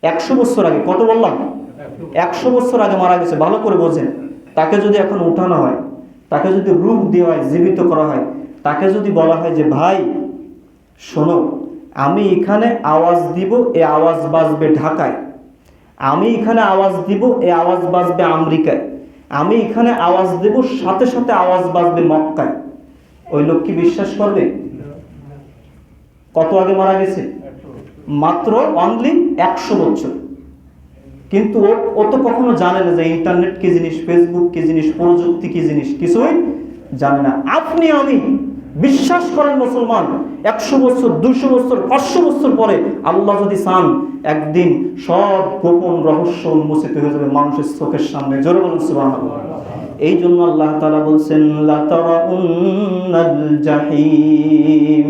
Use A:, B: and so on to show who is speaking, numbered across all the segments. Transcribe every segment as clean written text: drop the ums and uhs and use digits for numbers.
A: 100 বছর আগে, কত বললাম? 100 বছর আগে মারা গেছে। ভালো করে বোঝেন, তাকে যদি এখন উঠানো হয়, তাকে যদি রূপ দেওয়া হয়, জীবিত করা হয়, তাকে যদি বলা হয় যে ভাই শোনো, আমি এখানে আওয়াজ দিব, এই আওয়াজ বাজবে ঢাকায়, আমি এখানে আওয়াজ দিব, এই আওয়াজ বাজবে আমেরিকায়, আমি এখানে আওয়াজ দেব, সাথে সাথে আওয়াজ বাজবে মক্কায়, ওই লোক কি বিশ্বাস করবে? কত আগে মারা গেছে? মাত্র অনলি 100 বছর। কিন্তু ও তো কখনো জানে না যে ইন্টারনেট কি জিনিস, ফেসবুক কি জিনিস, প্রযুক্তি কি জিনিস, কিছুই জানে না। আপনি আমি বিশ্বাস করেন মুসলমান, 100 বছর, 200 বছর, 500 বছর পরে আল্লাহ যদি চান, একদিন সব গোপন রহস্য উন্মোচিত হয়ে যাবে মানুষের চোখের সামনে। জোরে বলুন সুবহানাল্লাহ। এই জন্য আল্লাহ তাআলা বলছেন লাতারাউন্নাল জাহিম,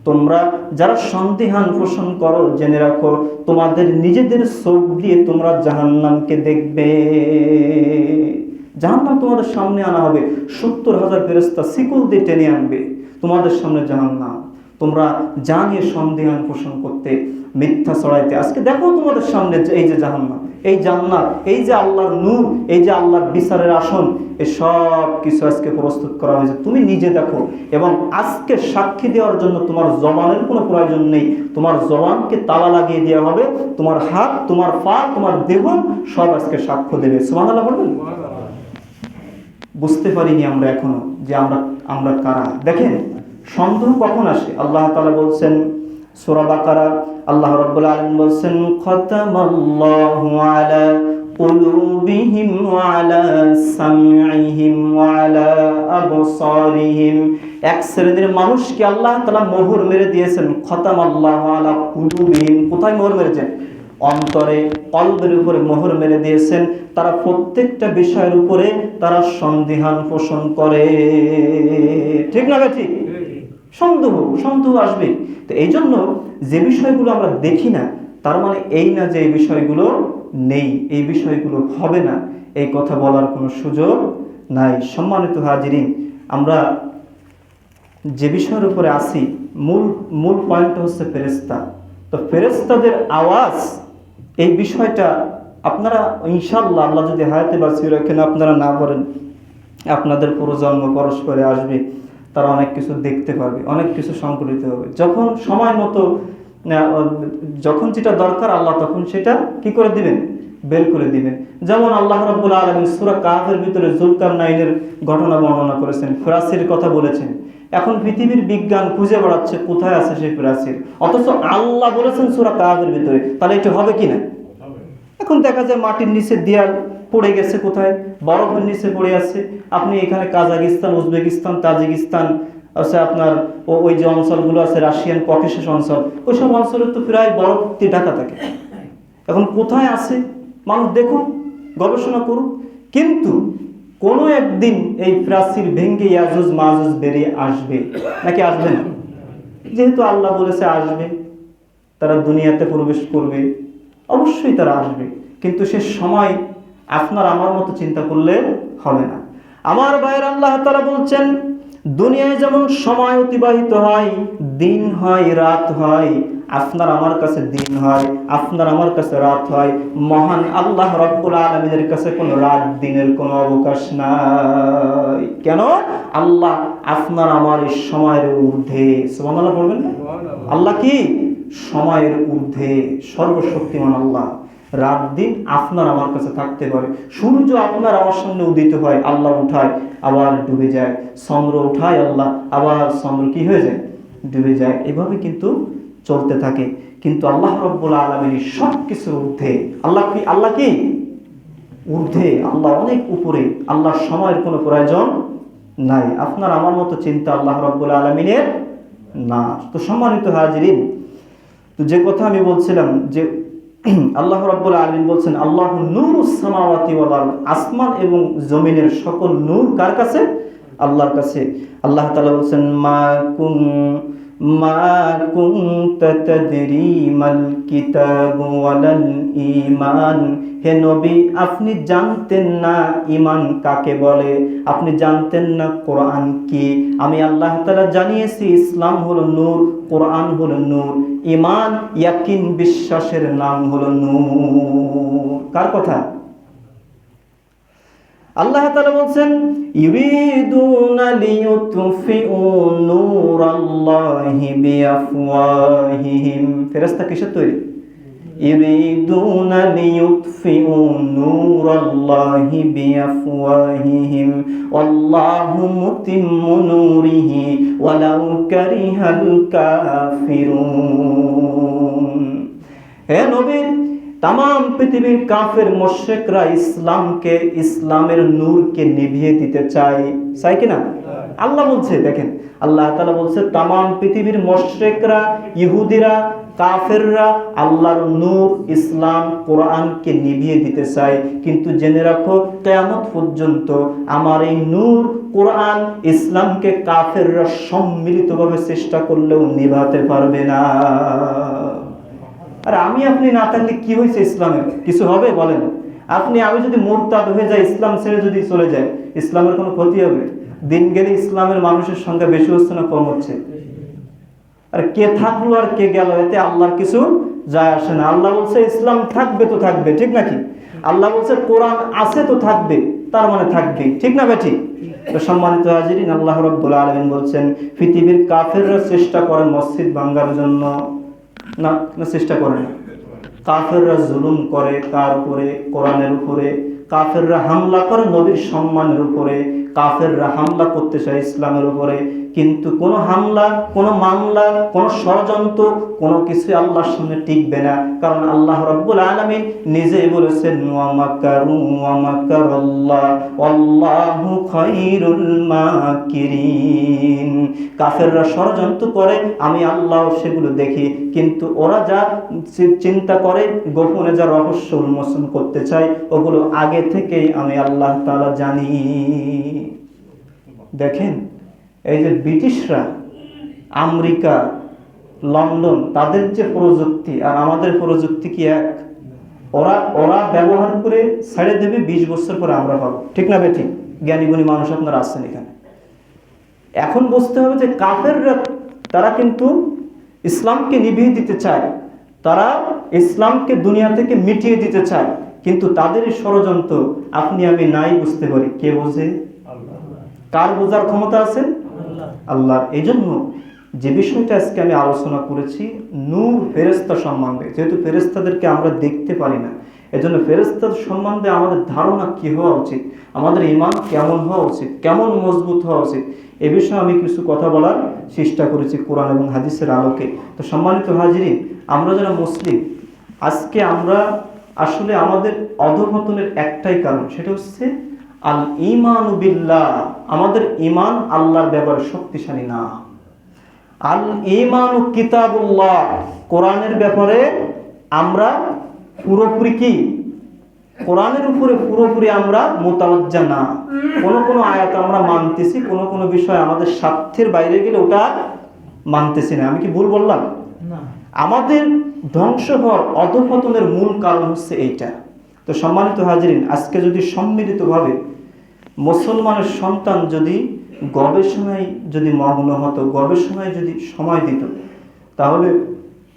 A: তোমরা যারা সন্দেহান পোষণ করো, জেনে রাখো তোমাদের নিজেদের চোখ দিয়ে তোমরা জাহান্নামকে দেখবে। জাহান্নাম তোমাদের সামনে আনা হবে, 70,000 ফেরেশতা শিকল দিয়ে টেনে আনবে তোমাদের সামনে জাহান্নাম। তোমরা জানিয়ে সন্দেহান পোষণ করতে, মিথ্যা ছড়াইতে, আজকে দেখো তোমাদের সামনে এই যে জাহান্নাম, এই জান্নাত, এই যে আল্লাহর নূর, এই যে আল্লাহর বিচারের আসন, এই সব কিছু আজকে প্রস্তুত করা হয়েছে, তুমি নিজে দেখো। এবং আজকে সাক্ষী দেওয়ার জন্য তোমার জবানের কোনো প্রয়োজন নেই, তোমার জবানকে তালা লাগিয়ে দেওয়া হবে, তোমার হাত, তোমার পা, তোমার দেহ সব আজকে সাক্ষ্য দেবে। সুবহানাল্লাহ বলবেন? বুঝতে পারিনি আমরা এখনো যে আমরা কারা। দেখেন সন্দেহ কখন আসে? আল্লাহ তাআলা বলছেন সূরা বাকারা, আল্লাহ রাব্বুল আলামিন বলছেন খাতামাল্লাহু আলা কুলুবিহিম ওয়া আলা সামঈহিম ওয়া আলা আবসারিহিম। এক শ্রেণীর মানুষকে আল্লাহ তাআলা মোহর মেরে দিয়েছেন। খাতামাল্লাহু আলা কুলুবিহিম, কোথায় মোহর মেরেছেন? অন্তরে, কলবের উপরে মোহর মেরে দিয়েছেন। তারা প্রত্যেকটা বিষয়ের উপরে তারা সন্দেহান পোষণ করে। ঠিক না ভাই? ঠিক। সন্দেহ আসবে। তো এই জন্য যে বিষয়গুলো আমরা দেখি না, তার মানে এই না যে এই বিষয়গুলো নেই, এই বিষয়গুলো হবে না, এই কথা বলার কোনো সুযোগ নাই। সম্মানিত হাজিরিন, আমরা যে বিষয়ের উপরে আসি, মূল পয়েন্ট হচ্ছে ফেরেশতা। তো ফেরেশতাদের আওয়াজ, এই বিষয়টা আপনারা ইনশাআল্লাহ, আল্লাহ যদি হায়াতে বাঁচিয়ে রাখেন, আপনারা না করেন, আপনাদের প্রজন্ম পরস্পরে আসবে, তারা অনেক কিছু দেখতে পারবে, অনেক কিছু সংকলিত হবে। যখন সময় মতো, যখন যেটা দরকার আল্লাহ তখন সেটা কি করে দিবেন? বের করে দিবেন। যেমন আল্লাহ রাব্বুল আলামিন সূরা কাহফের ভিতরে যুলকারনাইনের ঘটনা বর্ণনা করেছেন, ফিরাসির কথা বলেছেন। এখন পৃথিবীর বিজ্ঞান খুঁজে বেড়াচ্ছে কোথায় আছে সেই ফিরাসির, অথচ আল্লাহ বলেছেন সূরা কাহফের ভিতরে। তাহলে এটা হবে কি না? এখন দেখা যায় মাটির নিচে দেয়াল পড়ে গেছে, কোথায় বরফের নিচে পড়ে আছে। আপনি এখানে কাজাকিস্তান, উজবেকিস্তান, তাজিকিস্তান আছে, আপনার ওই যে অঞ্চলগুলো আছে, রাশিয়ান ককেশাস অঞ্চল, ওইসব অঞ্চলে তো প্রায় বরফ দিয়ে ঢাকা থাকে। এখন কোথায় আছে মানুষ দেখুন, গবেষণা করুন। কিন্তু কোনো একদিন এই প্রাচীর ভেঙে ইয়াজুজ মাজুজ বেরিয়ে আসবে, নাকি আসবে না? যেহেতু আল্লাহ বলেছে আসবে, তারা দুনিয়াতে প্রবেশ করবে, অবশ্যই তারা আসবে। কিন্তু সে সময় আপনার আমার মতো চিন্তা করলে হবে না। আমার ভাইয়ের, আল্লাহ তাআলা বলছেন দুনিয়ায় যেমন সময় অতিবাহিত হয়, দিন হয়, রাত হয়, আপনার আমার কাছে দিন হয়, আপনার আমার কাছে রাত হয়। মহান আল্লাহ রাব্বুল আলামিনের কাছে কোনো রাত দিনের কোনো অবকাশ নাই। কেন? আল্লাহ আপনার আমার এই সময়ের ঊর্ধ্বে। সুবহানাল্লাহ বলবেন না? আল্লাহ কি? সময়ের ঊর্ধ্বে, সর্বশক্তিমান আল্লাহ। রাত দিন আপনার আমার কাছে থাকতে পারে। সূর্য আপনার আমার সামনে উদিত হয়, আল্লাহ উঠায়, আবার ডুবে যায়। চন্দ্র উঠায় আল্লাহ, আবার চন্দ্র কি হয়ে যায়? ডুবে যায়। এভাবে কিন্তু চলতে থাকে। কিন্তু আল্লাহ রাব্বুল আলামিন সব কিছুর ঊর্ধ্বে। আল্লাহ কি? ঊর্ধ্বে। আল্লাহ অনেক উপরে। আল্লাহ সময়ের কোনো প্রয়োজন নাই। আপনার আমার মতো চিন্তা আল্লাহ রাব্বুল আলামিনের না। তো সম্মানিত হাজিরিন, তো যে কথা আমি বলছিলাম যে আল্লাহ রাব্বুল আলামিন বলছেন আল্লাহু নূরুস সামাওয়াতি ওয়াল আরদ, আসমান এবং জমিনের সকল নূর কার কাছে? আল্লাহর কাছে। আল্লাহ তাআলা বলছেন মা কুনতা তাদরি মাল কিতাব ওয়ালাল ঈমান। হে নবী, আপনি জানতেন না ঈমান কাকে বলে, আপনি জানতেন না কোরআন কি। আমি আল্লাহ তাআলা জানিয়েছি ইসলাম হলো নূর, কোরআন হলো নূর, ঈমান ইয়াকিন বিশ্বাসের নাম হলো নূর। কার কথা? আল্লাহ তাআলা বলছেন ইউরিদুনা লিইউতফিউ নূরাল্লাহি বিআফওয়াহিহিম। ফেরেশতা কিসের তৈরি? ইউরিদুনা লিইউতফিউ নূরাল্লাহি বিআফওয়াহিহিম ওয়াল্লাহু মুতিম্মু নূরিহি ওয়ালাউ কারিহাল কাফিরুন। হে নবী, তাম পৃথিবীর কাফের মুশরিকরা ইসলামকে, ইসলামের নূরকে নিভিয়ে দিতে চায় কিনা? আল্লাহ বলছে, দেখেন আল্লাহ তাআলা বলছে তাম পৃথিবীর মুশরিকরা, ইহুদিরা, কাফেররা আল্লাহর নূর ইসলাম কোরআনকে নিভিয়ে দিতে চায়। কিন্তু জেনে রাখো, কিয়ামত পর্যন্ত আমার এই নূর কোরআন ইসলামকে কাফেররা সম্মিলিতভাবে চেষ্টা করলেও নিভাতে পারবে না। আর আমি আপনি না থাকলে কি হয়েছে ইসলামের? কিছু হবে? বলেন। আপনি আমি যদি মুরতাদ হয়ে যাই, ইসলাম ছেড়ে যদি চলে যায়, ইসলামের কোনো ক্ষতি হবে? দিন গেলে ইসলামের মানুষের সংখ্যা বেশি হচ্ছে না কম হচ্ছে? আর কে থাকলো আর কে গেল, এতে আল্লাহর কিছু যায় আসে না। আল্লাহ বলছে ইসলাম থাকবে তো থাকবে, ঠিক নাকি? আল্লাহ বলছে কোরআন আছে তো থাকবে, তার মানে থাকবে, ঠিক না বেঠিক? তো সম্মানিত হাজিরিন, আল্লাহ রাব্বুল আলামিন বলছেন পৃথিবীর কাফেররা চেষ্টা করে মসজিদ ভাঙার জন্য, না চেষ্টা করে না। কাফেররা জুলুম করে কার উপরে? কোরআনের উপরে। কাফেররা হামলা করে নবীর সম্মানের উপরে, কাফেররা হামলা করতে চায় ইসলামের উপরে। কিন্তু কোনো হামলা, কোনো মামলা, কোনো ষড়যন্ত্র, কোনো কিছু আল্লাহর সামনে টিকবে না। কারণ আল্লাহ রাব্বুল আলামিন নিজেই বলেছেন ওয়া মাকারু ওয়া মাকারাল্লাহ ওয়াল্লাহু খায়রুল মাকিরিন। কাফেররা ষড়যন্ত্র করে, আমি আল্লাহ সেগুলো দেখি, কিন্তু ওরা যা চিন্তা করে, গোপনে যা রহস্য উন্মোচন করতে চায়, ওগুলো আগে থেকেই আমি আল্লাহ তাআলা জানি। দেখেন, এই যে ব্রিটিশরা, আমেরিকা, লন্ডন, তাদের যে প্রযুক্তি আর আমাদের প্রযুক্তি কি এক? ওরা ব্যবহার করে ছেড়ে দেবে, 20 বছর পরে আমরা পাবো, ঠিক না বেঠিক? জ্ঞানী গুণী মানুষ আপনারা আসছেন এখানে। এখন বুঝতে হবে যে কাফেররা, তারা কিন্তু ইসলামকে নিভিয়ে দিতে চায়, তারা ইসলামকে দুনিয়া থেকে মিটিয়ে দিতে চায়, কিন্তু তাদের এই ষড়যন্ত্র আপনি আমি নাই বুঝতে পারি। কে বোঝে? কার বোঝার ক্ষমতা আছে? আল্লাহ। এই জন্য যে বিষয়টা আজকে আমি আলোচনা করেছি, নূর ফেরেশতা সম্বন্ধে, যেহেতু ফেরেশতাদেরকে আমরা দেখতে পারি না, এজন্য ফেরেশতাদের সম্বন্ধে আমাদের ধারণা কি হওয়া উচিত, আমাদের ঈমান কেমন হওয়া উচিত, কেমন মজবুত হওয়া উচিত, এ বিষয়ে আমি কিছু কথা বলার চেষ্টা করেছি কোরআন এবং হাদিসের আলোকে। তো সম্মানিত হাজিরিন, আমরা যারা মুসলিম, আজকে আমরা আসলে আমাদের অধঃপতনের একটাই কারণ, সেটা হচ্ছে আল ঈমানু বিল্লাহ। আমাদের ঈমান আল্লাহর ব্যাপারে শক্তিশালী না। আল ঈমানু কিতাবুল্লাহ, কোরআনের ব্যাপারে আমরা পুরোপুরি কি? কোরআনের উপরে পুরোপুরি আমরা মুতাওয়াজ্জা না। কোনো আয়াত আমরা মানতেছি, কোনো বিষয় আমাদের স্বার্থের বাইরে গেলে ওটা মানতেছি না। আমি কি ভুল বললাম? না। আমাদের ধ্বংস হওয়ার, অধঃপতনের মূল কারণ হচ্ছে এইটা। তো সম্মানিত হাজিরিন, আজকে যদি সম্মিলিতভাবে মুসলমানের সন্তান যদি গবেষণায় যদি মগ্ন হতো, গবেষণায় যদি সময় দিত, তাহলে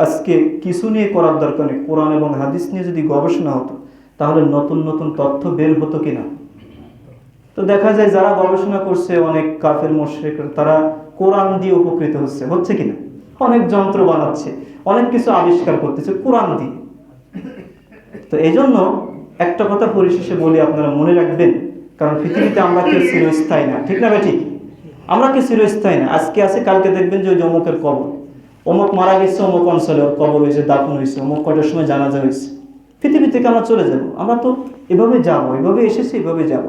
A: আজকে কিছু নিয়ে করার দরকার নেই, কোরআন এবং হাদিস নিয়ে যদি গবেষণা হতো, তাহলে নতুন নতুন তথ্য বের হতো কিনা। তো দেখা যায় যারা গবেষণা করছে, অনেক কাফের মুশরিক, তারা কোরআন দিয়ে উপকৃত হচ্ছে কিনা। অনেক যন্ত্র বানাচ্ছে, অনেক কিছু আবিষ্কার করতেছে কোরআন দিয়ে। তো এই জন্য একটা কথা পরিশেষে বলি, আপনারা মনে রাখবেন, কারণ পৃথিবীতে আমরা কেউ চিরস্থায়ী না, ঠিক না বেঠিক? আমরা কেউ চিরস্থায়ী না। আজকে আছে, কালকে দেখবেন যে ওই অমুকের কবর, অমুক মারা গেছে, অমুক অঞ্চলে ওর কবর হয়েছে, দাফন হয়েছে, অমুক কয়টার সময় জানাজা হয়েছে। পৃথিবী থেকে আমরা চলে যাব, আমরা তো এভাবে যাব, এভাবে এসেছি, এভাবে যাব।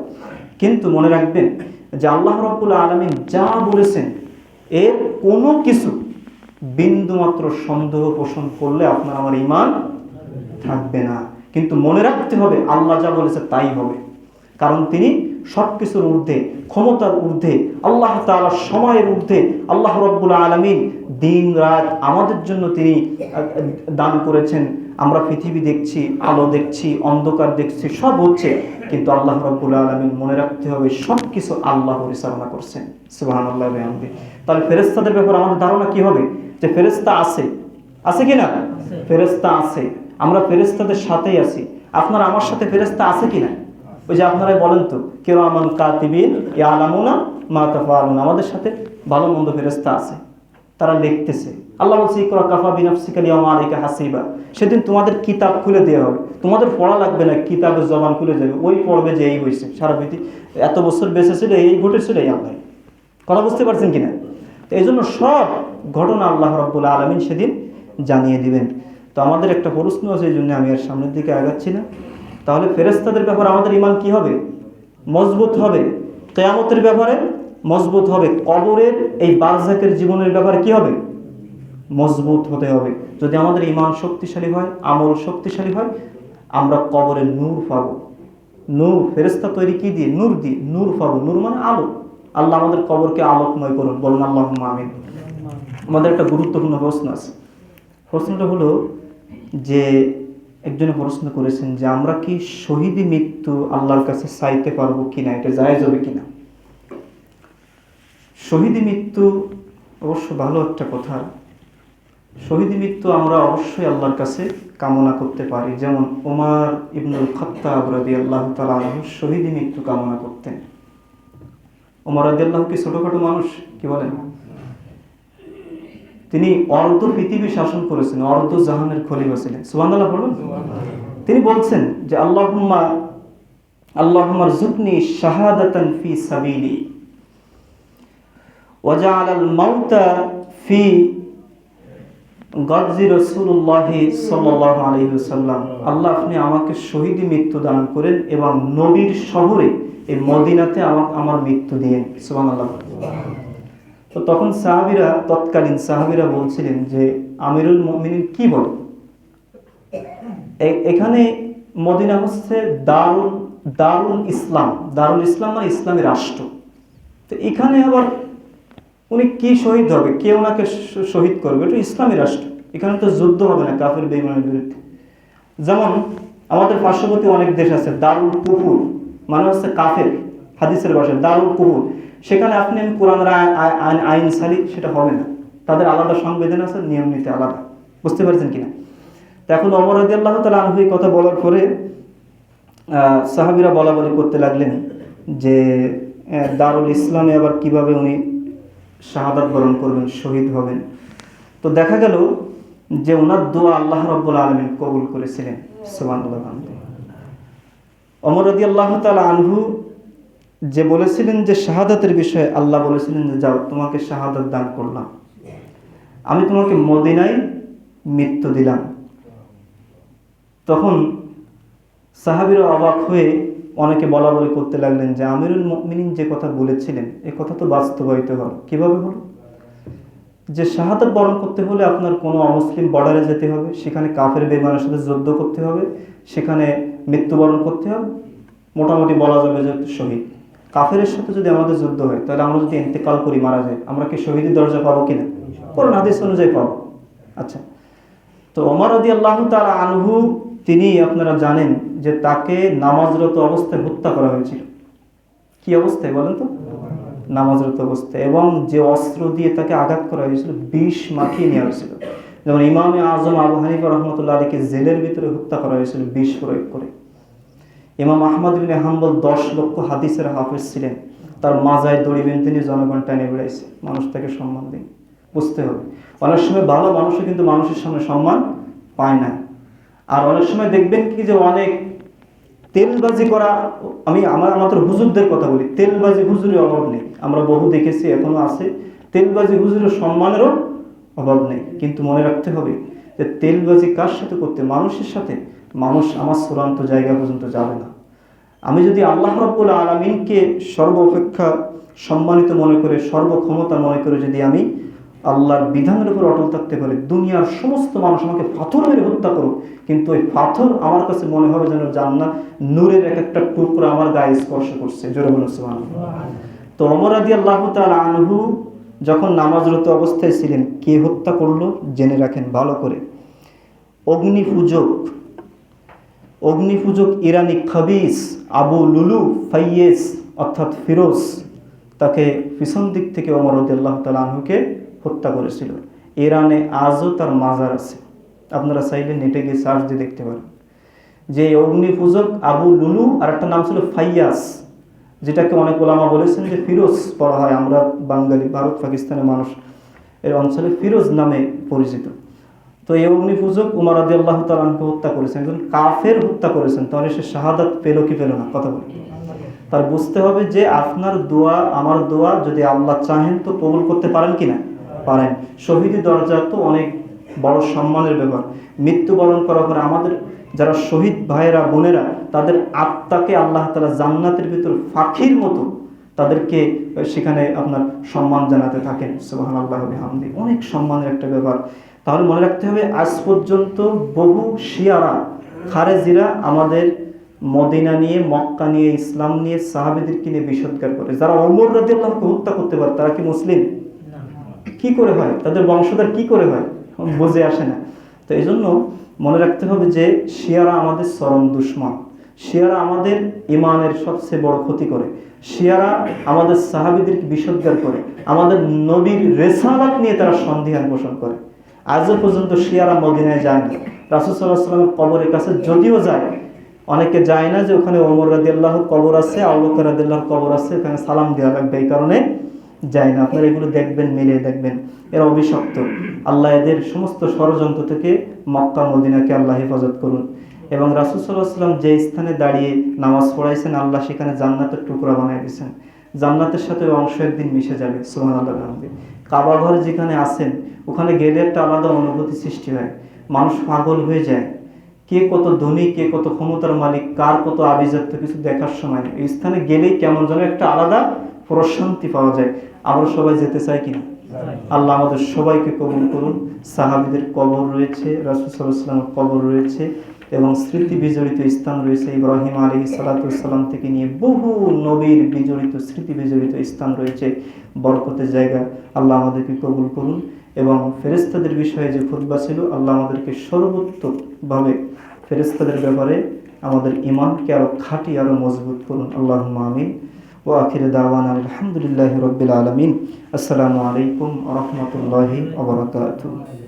A: কিন্তু মনে রাখবেন যে আল্লাহ রাব্বুল আলামিন যা বলেছেন, এর কোনো কিছু বিন্দুমাত্র সন্দেহ পোষণ করলে আপনার আমার ঈমান থাকবে না। কিন্তু মনে রাখতে হবে, আল্লাহ যা বলেছে তাই হবে। কারণ তিনি সব কিছুর ঊর্ধ্বে, ক্ষমতার ঊর্ধ্বে, আল্লাহ তাআলার সময়ের ঊর্ধ্বে। আল্লাহ রাব্বুল আলামিন দিন রাত আমাদের জন্য তিনি দান করেছেন। আমরা পৃথিবী দেখছি, আলো দেখছি, অন্ধকার দেখছি, সব হচ্ছে, কিন্তু আল্লাহ রাব্বুল আলামিন মনে রাখতে হবে সব কিছু আল্লাহ পরিচালনা করছেন। সুবহানাল্লাহ ওয়া বিহামদিহি। তাহলে ফেরেশতাদের ব্যাপারে আমাদের ধারণা কি হবে? যে ফেরেশতা আছে, আছে কি না? ফেরেশতা আছে, আমরা ফেরেশতাদের সাথেই আছি। আপনার আমার সাথে ফেরেশতা আছে কি না? ওই যে আপনারাই বলেন তো, কিরামান কাতিবিন ইয়ালামুনা মা তাফআলুন, আমাদের সাথে ভালো মন্দ ফেরেশতা আছে, তারা লিখতেছে। আল্লাহ বলছে ইকরা কাফা বিনাফসিকা আল-ইয়াওমা আলাইকা হাসিবা, সেদিন তোমাদের কিতাব খুলে দেওয়া হবে, তোমাদের পড়া লাগবে না, কিতাবের জবান খুলে যাবে, ওই পড়বে যে এই হয়েছে, সারা পৃথিবী এত বছর বেঁচে ছিল, এই ঘটেছিল, এই আল্লাহ। কথা বুঝতে পারছেন কিনা? তো এই জন্য সব ঘটনা আল্লাহ রাব্বুল আলামিন সেদিন জানিয়ে দিবেন। তো আমাদের একটা প্রশ্ন আছে, এই জন্য আমি আর সামনের দিকে আগাচ্ছি না। তাহলে ফেরেশতাদের ব্যাপারে আমাদের ঈমান কি হবে? মজবুত হবে। কিয়ামতের ব্যাপারে মজবুত হবে। কবরের এই বারজাকের জীবনের ব্যাপারে কি হবে? মজবুত হতে হবে। যদি আমাদের ঈমান শক্তিশালী হয়, আমল শক্তিশালী হয়, আমরা কবরের নূর পাবো। নূর, ফেরেশতা তৈরি কি দিয়ে? নূর দিয়ে। নূর পাবো, নূর মানে আলো। আল্লাহ আমাদের কবরকে আলোকময় করুন, বলুন আল্লাহুম্মা আমিন। আমাদের একটা গুরুত্বপূর্ণ প্রশ্ন আছে। প্রশ্নটা হলো যে একজনে প্রশ্ন করেছেন যে আমরা কি শহীদি মৃত্যু আল্লাহর কাছে চাইতে পারবো কিনা, এটা জায়েজ হবে কিনা? শহীদি মৃত্যু অবশ্য ভালো একটা কথা। শহীদি মৃত্যু আমরা অবশ্যই আল্লাহর কাছে কামনা করতে পারি। যেমন ওমর ইবনুল খাত্তাব রাদিয়াল্লাহু তাআলা আনহু শহীদি মৃত্যু কামনা করতেন। ওমর রাদিয়াল্লাহু কি ছোটখাটো মানুষ? কি বলেন? তিনি অর্ধ পৃথিবী শাসন করেছেন, অর্ধ জাহানের খলিফা ছিলেন। সুবহানাল্লাহ বলুন। তিনি বলছেন যে আল্লাহুম্মা আরযুকনি শাহাদাতান ফি সাবিলি ওয়া জাআলাল মাউতা ফি গাযযি রাসূলুল্লাহ সাল্লাল্লাহু আলাইহি ওয়াসাল্লাম। আল্লাহ আপনি আমাকে শহীদি মৃত্যু দান করেন এবং নবীর শহরে এই মদিনাতে আমার মৃত্যু দিয়েন। সুবহানাল্লাহ। তো তখন তৎকালীন সাহাবীরা বলছিলেন যে আমিরুল মুমিনিন কি বলে? এখানে মদিনা হচ্ছে দারুল ইসলাম। দারুল ইসলাম মানে ইসলামী রাষ্ট্র। তো এখানে আবার উনি কি শহীদ হবে? কে ওনাকে শহীদ করবে? এটা ইসলামী রাষ্ট্র, এখানে তো যুদ্ধ হবে না কাফের বেঈমানের বিরুদ্ধে। যেমন আমাদের পার্শ্ববর্তী অনেক দেশ আছে, দারুল কুফর মানে হচ্ছে কাফের, হাদিসের ভাষায় দারুল কুফর। সেখানে আমি কোরআনের আইন ছাড়ি, সেটা হবে না। তাদের আলাদা সংবিধান আছে, নিয়ম নীতি আলাদা। বুঝতে পারছেন কিনা? তো এখন ওমর রাদিয়াল্লাহু তাআলা আনহু এই কথা বলার পরে সাহাবীরা বলাবলি করতে লাগলেন যে দারুল ইসলামে আবার কিভাবে উনি শাহাদাত বরণ করবেন, শহীদ হবেন। তো দেখা গেল যে ওনার দোয়া আল্লাহ রাব্বুল আলামিন কবুল করেছিলেন। সুবহানাল্লাহ। ওমর রাদিয়াল্লাহু তাআলা আনহু যে বলেছিলেন যে শাহাদাতের বিষয়ে, আল্লাহ বলেছিলেন যে যাও, তোমাকে শাহাদাত দান করলাম, আমি তোমাকে মদিনায় মৃত্যু দিলাম। তখন সাহাবীরা অবাক হয়ে অনেকে বলাবলি করতে লাগলেন যে আমিরুল মুমিনিন যে কথা বলেছিলেন এ কথা তো বাস্তবায়িত হলো। কিভাবে হলো? যে শাহাদাত বরণ করতে হলে আপনার কোনো অমুসলিম বর্ডারে যেতে হবে, সেখানে কাফের বেঈমানের সাথে যুদ্ধ করতে হবে, সেখানে মৃত্যুবরণ করতে হবে, মোটামুটি বলা যাবে যে শহীদ। কাফেরের সাথে যদি আমাদের যুদ্ধ হয়, তাহলে আমরা যদি ইন্তেকাল করি, মারা যাই, আমরা কি শহীদের দরজা পাবো কিনা? কোরআন হাদিস অনুযায়ী পাবো। আচ্ছা, তো ওমর রাদিয়াল্লাহু তাআলা আনহু তিনি, আপনারা জানেন যে তাকে নামাজরত অবস্থায় হত্যা করা হয়েছিল। কি অবস্থায় বলেন তো? নামাজরত অবস্থায়। এবং যে অস্ত্র দিয়ে তাকে আঘাত করা হয়েছিল, বিষ মাখিয়ে নেওয়া হয়েছিল। যেমন ইমামে আজম আবু হানিফা রাহমাতুল্লাহ আলাইহিকে জেলের ভিতরে হত্যা করা হয়েছিল বিষ প্রয়োগ করে। ইমাম আহমদ ইবনে হাম্বল 10 লক্ষ হাদিসের হাফেজ ছিলেন, তার মাজায় দড়ি বেঁধে তিনি জনগণ টেনে বেড়াইছে, মানুষ তাকে সম্মান দেয়। বুঝতে হবে, অনেক সময় ভালো মানুষও কিন্তু মানুষের সামনে সম্মান পায় না। আর অনেক সময় দেখবেন কি যে অনেক তেলবাজি করা, আমাদের হুজুরদের কথা বলি, তেলবাজি হুজুরের অভাব নেই, আমরা বহু দেখেছি, এখনো আছে। তেলবাজি হুজুরের সম্মানেরও অভাব নেই, কিন্তু মনে রাখতে হবে যে তেলবাজি কার সাথে করতে? মানুষের সাথে। মানুষ আমার চূড়ান্ত জায়গা পর্যন্ত যাবে না। আমি যদি আল্লাহ রাব্বুল আলামিনকে সর্বাপেক্ষা সম্মানিত মনে করে, সর্বক্ষমতা মনে করে যদি আমি আল্লাহর বিধানের উপর অটল থাকতে পারে, দুনিয়ার সমস্ত মানুষ আমাকে পাথর মেরে হত্যা করুক, কিন্তু ওই পাথর আমার কাছে মনে হবে যেন জান্নাত নূরের এক একটা টুকরো আমার গায়ে স্পর্শ করছে। জোরে বলুন সুবহানাল্লাহ। তো ওমর রাদিয়াল্লাহু তাআলা আনহু যখন নামাজরত অবস্থায় ছিলেন, কে হত্যা করলো জেনে রাখেন ভালো করে। অগ্নিপূজক ইরানি খবিস আবু লুলু ফাইয়েস অর্থাৎ ফিরোজ, তাকে পিছন দিক থেকে ওমর রাদিয়াল্লাহু তাআলা আনহুকে হত্যা করেছিল। ইরানে আজও তার মাজার আছে, আপনারা চাইলে নেটে গিয়ে সার্চ দিয়ে দেখতে পারেন। যে অগ্নিপূজক আবু লুলু, আর একটা নাম ছিল ফাইয়াস, যেটাকে অনেক ওলামা বলেছেন যে ফিরোজ পড়া হয়, আমরা বাঙালি ভারত পাকিস্তানের মানুষ এর অঞ্চলে ফিরোজ নামে পরিচিত। তো এই অগ্নিপূজক উমর রাদিয়াল্লাহু তাআলা আনহুকে হত্যা করেছেন, একজন কাফের হত্যা করেছেন, তাহলে সে শাহাদাত পেল কি পেল না, কথা বলি। তার বুঝতে হবে যে আপনার দোয়া আমার দোয়া যদি আল্লাহ চাহেন তো কবুল করতে পারেন কিনা, পারেন। শহীদি দরজা তো অনেক বড় সম্মানের ব্যাপার। মৃত্যুবরণ করার পরে আমাদের যারা শহীদ ভাইয়েরা বোনেরা, তাদের আত্মাকে আল্লাহ তাআলা জান্নাতের ভিতর পাখির মতো তাদেরকে সেখানে আপনার সম্মান জানাতে থাকেন। সুবহানাল্লাহ ওয়া বিহামদি, অনেক সম্মানের একটা ব্যাপার। তাহলে মনে রাখতে হবে, আজ পর্যন্ত বহু শিয়ারা খারেজিরা আমাদের মদিনা নিয়ে, মক্কা নিয়ে, ইসলাম নিয়ে, সাহাবীদেরকে নিয়ে বিষোদ্গার করে। যারা ওমর রাদিয়াল্লাহুকে হত্যা করতে পারে তারা কি মুসলিম? কি করে হয়? তাদের বংশধর কি করে হয়? বুঝে আসে না। তো এই জন্য মনে রাখতে হবে যে শিয়ারা আমাদের চরম দুশমন, শিয়ারা আমাদের ইমানের সবচেয়ে বড় ক্ষতি করে, শিয়ারা আমাদের সাহাবীদেরকে বিষোদ্গার করে, আমাদের নবীর রেসালাত নিয়ে তারা সন্দেহান পোষণ করে। আজও পর্যন্ত শিয়ারা মদিনায় যায় না, রাসূল সাল্লাল্লাহু আলাইহি ওয়াসাল্লামের কবরের কাছে যদিও যায়, অনেকে যায় না যে ওখানে ওমর রাদিয়াল্লাহুর কবর আছে, আবু বকর রাদিয়াল্লাহুর কবর আছে, ওখানে সালাম দেওয়া লাগবে, এই কারণে যায় না। আপনারা এগুলো দেখবেন, মিলিয়ে দেখবেন, এরা অভিশপ্ত। আল্লাহ এদের সমস্ত ষড়যন্ত্র থেকে মক্কা মদিনাকে আল্লাহ হেফাজত করুন। এবং রাসূল সাল্লাল্লাহু আলাইহি ওয়াসাল্লাম যে স্থানে দাঁড়িয়ে নামাজ পড়াইছেন, আল্লাহ সেখানে জান্নাতের টুকরা বানিয়ে দিয়েছেন, জান্নাতের সাথে অংশ একদিন মিশে যাবে। সুবহানাল্লাহ। কাবা ঘর যেখানে আছেন ওখানে গেলে একটা আলাদা অনুভূতি সৃষ্টি হয়, মানুষ পাগল হয়ে যায়। কে কত ধনী, কে কত ক্ষমতার মালিক, কার কত আভিজাত্য কিছু দেখার সময় নেই। এই স্থানে গেলেই কেমন যেন একটা আলাদা প্রশান্তি পাওয়া যায়। আমরা সবাই যেতে চাই কিনা? আল্লাহ আমাদের সবাইকে কবুল করুন। সাহাবীদের কবর রয়েছে, রাসূল সাল্লাল্লাহু আলাইহি ওয়াসাল্লামের কবর রয়েছে, এবং স্মৃতি বিজড়িত স্থান রয়েছে। ইব্রাহিম আলাইহিস সালাতু ওয়াস সালাম থেকে নিয়ে বহু নবীর বিজড়িত, স্মৃতি বিজড়িত স্থান রয়েছে, বরকতের জায়গা। আল্লাহ আমাদেরকে কবুল করুন। এবং ফেরেশতাদের বিষয়ে যে খুতবা ছিল, আল্লাহ আমাদেরকে সর্বোত্তমভাবে ফেরেশতাদের ব্যাপারে আমাদের ঈমানকে আরো খাঁটি, আরো মজবুত করুন। আল্লাহুম্মা আমিন। ওয়া আখিরু দাওয়ানা আলহামদুলিল্লাহি রাব্বিল আলামিন। আসসালামু আলাইকুম ওয়া রাহমাতুল্লাহি ওয়া বারাকাতুহু।